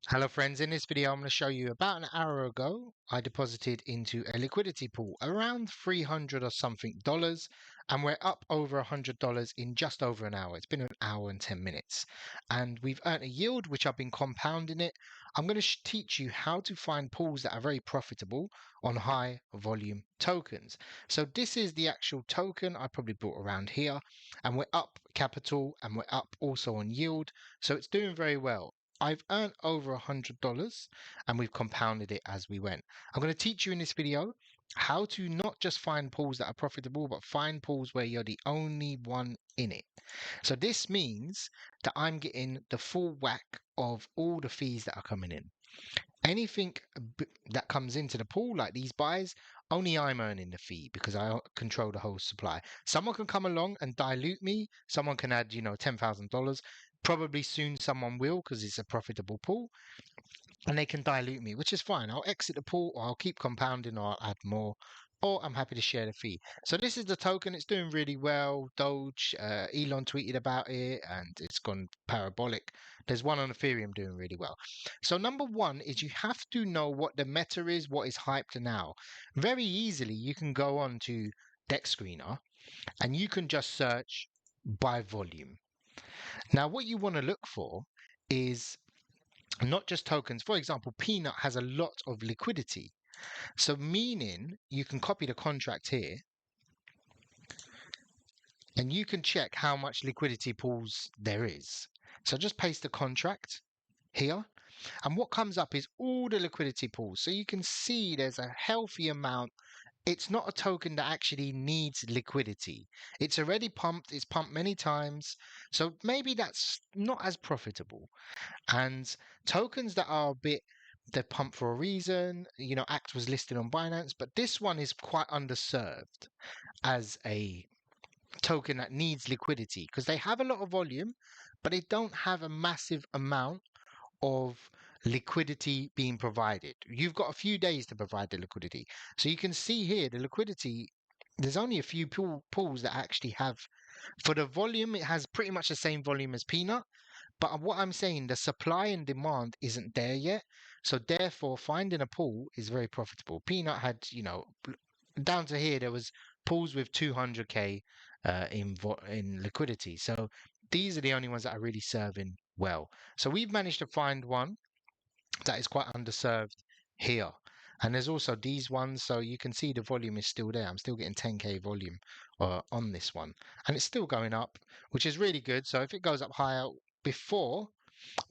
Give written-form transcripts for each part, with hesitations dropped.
Hello friends, in this video I'm going to show you about an hour ago I deposited into a liquidity pool around 300 or something dollars, and we're up over $100 in just over an hour. It's been an hour and 10 minutes and we've earned a yield which I've been compounding it. I'm going to teach you how to find pools that are very profitable on high volume tokens. So this is the actual token I probably bought around here, and we're up capital and we're up also on yield, so it's doing very well. I've earned over $100 and we've compounded it as we went. I'm going to teach you in this video how to not just find pools that are profitable, but find pools where you're the only one in it. So this means that I'm getting the full whack of all the fees that are coming in. Anything that comes into the pool, like these buys, only I'm earning the fee because I control the whole supply. Someone can come along and dilute me. Someone can add, $10,000. Probably soon someone will because it's a profitable pool, and they can dilute me, which is fine. I'll exit the pool, or I'll keep compounding, or I'll add more, or I'm happy to share the fee. So this is the token. It's doing really well. Doge, Elon tweeted about it and it's gone parabolic. There's one on Ethereum doing really well. So number one is you have to know what the meta is, what is hyped now. Very easily, you can go on to Deck Screener and you can just search by volume. Now, what you want to look for is not just tokens. For example, Peanut has a lot of liquidity. So meaning you can copy the contract here and you can check how much liquidity pools there is. So just paste the contract here, and what comes up is all the liquidity pools. So you can see there's a healthy amount. It's not a token that actually needs liquidity. It's already pumped, it's pumped many times. So maybe that's not as profitable. And tokens that are a bit, they're pumped for a reason. Act was listed on Binance, but this one is quite underserved as a token that needs liquidity because they have a lot of volume, but they don't have a massive amount of liquidity being provided. You've got a few days to provide the liquidity. So you can see here the liquidity, there's only a few pools that actually have, for the volume, it has pretty much the same volume as Peanut. But what I'm saying, the supply and demand isn't there yet. So therefore, finding a pool is very profitable. Peanut had, down to here, there was pools with 200k in liquidity. So these are the only ones that are really serving well. So we've managed to find one that is quite underserved here. And there's also these ones, so you can see the volume is still there. I'm still getting 10k volume on this one, and it's still going up, which is really good. So if it goes up higher, before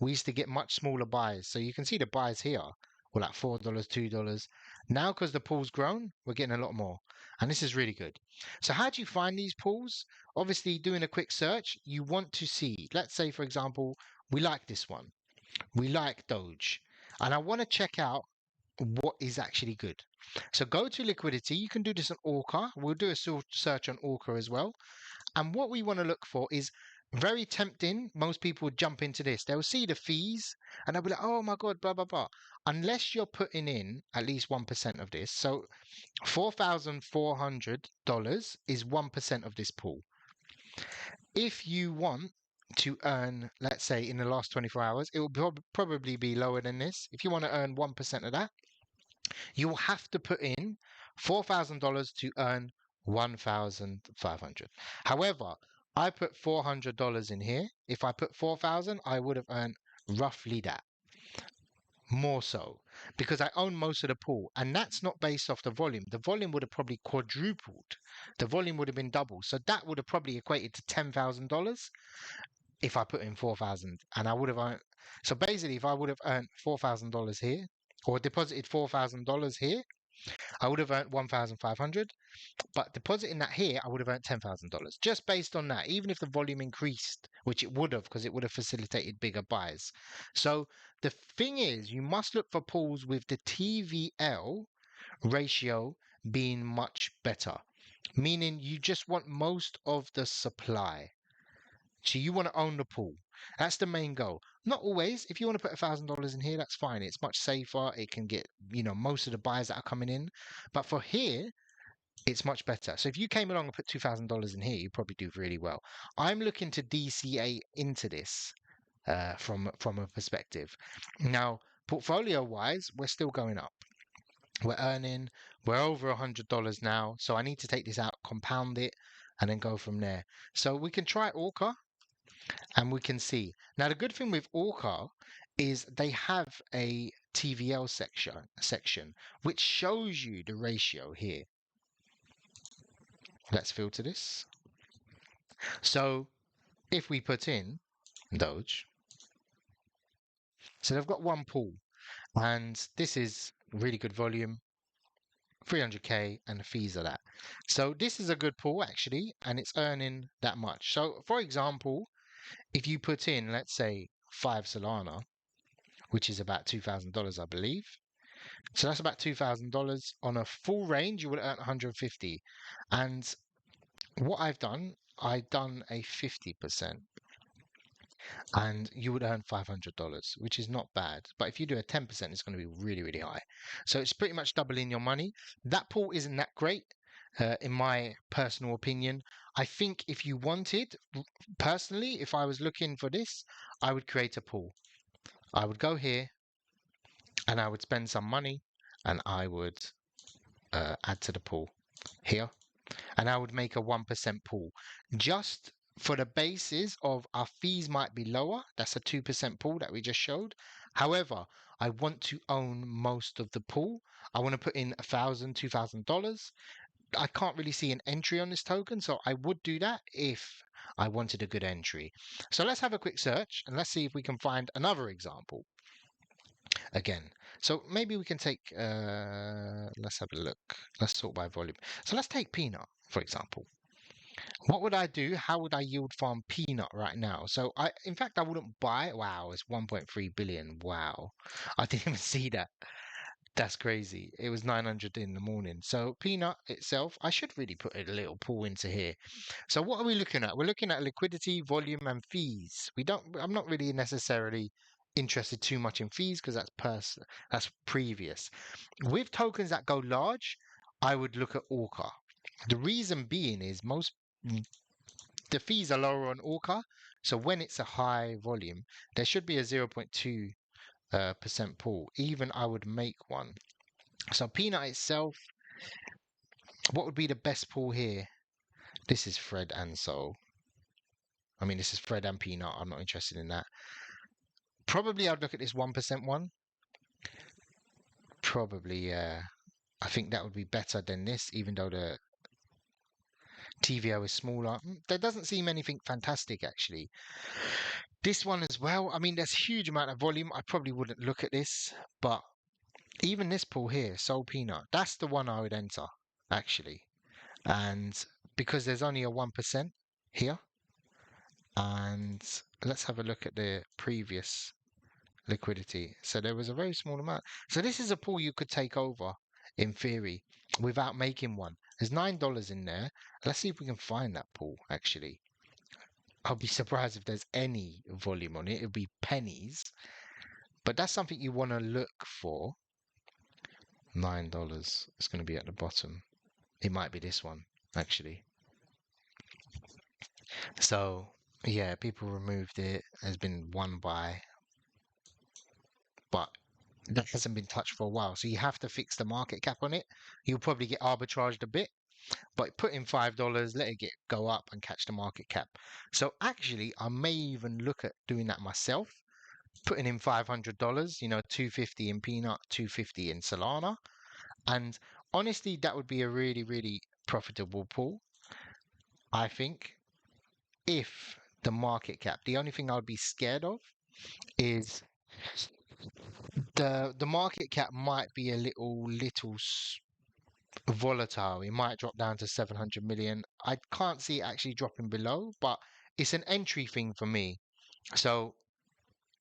we used to get much smaller buys. So you can see the buys here were like $4, $2. Now, because the pool's grown, we're getting a lot more. And this is really good. So how do you find these pools? Obviously, doing a quick search, you want to see, let's say, for example, we like this one. We like Doge. And I want to check out what is actually good. So go to liquidity. You can do this on Orca. We'll do a search on Orca as well. And what we want to look for is very tempting. Most people would jump into this. They'll see the fees and they'll be like, oh my God, blah, blah, blah. Unless you're putting in at least 1% of this. So $4,400 is 1% of this pool. If you want to earn, let's say in the last 24 hours, it will probably be lower than this. If you want to earn 1% of that, you will have to put in $4,000 to earn 1,500. However, I put $400 in here. If I put 4,000, I would have earned roughly that. More so, because I own most of the pool, and that's not based off the volume. The volume would have probably quadrupled. The volume would have been double. So that would have probably equated to $10,000 if I put in 4,000, and I would have earned. So basically, if I would have earned $4,000 here, or deposited $4,000 here, I would have earned 1,500. But depositing that here, I would have earned $10,000 just based on that, even if the volume increased, which it would have because it would have facilitated bigger buys. So the thing is, you must look for pools with the TVL ratio being much better, meaning you just want most of the supply. So you want to own the pool. That's the main goal. Not always. If you want to put $1,000 in here, that's fine. It's much safer. It can get, most of the buyers that are coming in. But for here, it's much better. So if you came along and put $2,000 in here, you probably do really well. I'm looking to DCA into this from a perspective. Now, portfolio wise, we're still going up. We're earning, we're over $100 now. So I need to take this out, compound it, and then go from there. So we can try Orca and we can see. Now, the good thing with Orca is they have a TVL section which shows you the ratio here. Let's filter this. So if we put in Doge, so they've got one pool, and this is really good volume, 300k, and the fees are that. So this is a good pool actually, and it's earning that much. So for example, if you put in, let's say 5 Solana, which is about $2,000, I believe. So that's about $2,000 on a full range. You would earn 150. And what I've done a 50%, and you would earn $500, which is not bad. But if you do a 10%, it's going to be really, really high. So it's pretty much doubling your money. That pool isn't that great, in my personal opinion. I think if you wanted, personally, if I was looking for this, I would create a pool. I would go here and I would spend some money and I would add to the pool here, and I would make a 1% pool just for the basis of our fees might be lower. That's a 2% pool that we just showed. However, I want to own most of the pool. I want to put in $1,000, $2,000. I can't really see an entry on this token, so I would do that if I wanted a good entry. So let's have a quick search and let's see if we can find another example again. So maybe we can take, let's have a look. Let's sort by volume. So let's take Peanut, for example. What would I do? How would I yield farm Peanut right now? So in fact, I wouldn't buy. Wow, it's 1.3 billion. Wow. I didn't even see that. That's crazy. It was 900 in the morning. So Peanut itself, I should really put a little pool into here. So what are we looking at? We're looking at liquidity, volume, and fees. I'm not really necessarily interested too much in fees because that's previous. With tokens that go large, I would look at Orca. The reason being is the fees are lower on Orca. So when it's a high volume, there should be a 0.2 percent pool. Even I would make one. So Peanut itself, what would be the best pool here? This is Fred and Soul. I mean, this is Fred and Peanut. I'm not interested in that. Probably I'd look at this 1% one. Probably, yeah. I think that would be better than this, even though the TVO is smaller. There doesn't seem anything fantastic, actually. This one as well. I mean, there's a huge amount of volume. I probably wouldn't look at this, but even this pool here, Soul Peanut, that's the one I would enter, actually. And because there's only a 1% here, and let's have a look at the previous liquidity. So there was a very small amount. So this is a pool you could take over in theory without making one. There's $9 in there. Let's see if we can find that pool actually. I'll be surprised if there's any volume on it. It'll be pennies. But that's something you want to look for. $9. It's going to be at the bottom. It might be this one actually. So yeah, people removed it. There's been one buy, but that hasn't been touched for a while. So you have to fix the market cap on it. You'll probably get arbitraged a bit, but put in $5, let it go up and catch the market cap. So actually, I may even look at doing that myself, putting in $500, 250 in Peanut, 250 in Solana. And honestly, that would be a really, really profitable pool, I think, if the market cap. The only thing I would be scared of is the market cap might be a little volatile. It might drop down to 700 million. I can't see it actually dropping below, but it's an entry thing for me. So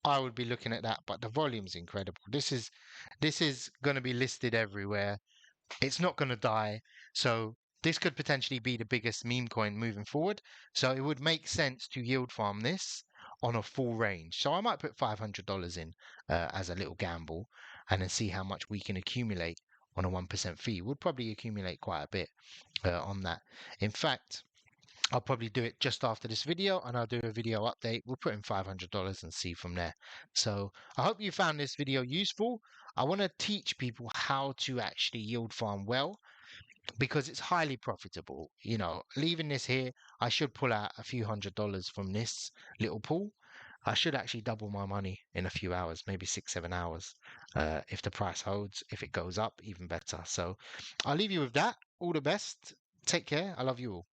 I would be looking at that, but the volume's incredible. This is going to be listed everywhere. It's not going to die. So this could potentially be the biggest meme coin moving forward. So it would make sense to yield farm this on a full range. So I might put $500 in as a little gamble and then see how much we can accumulate on a 1% fee. We'll probably accumulate quite a bit on that. In fact, I'll probably do it just after this video and I'll do a video update. We'll put in $500 and see from there. So I hope you found this video useful. I want to teach people how to actually yield farm well because it's highly profitable. You know, leaving this here, I should pull out a few $100s from this little pool. I should actually double my money in a few hours, maybe 6, 7 hours. If the price holds, if it goes up, even better. So I'll leave you with that. All the best. Take care. I love you all.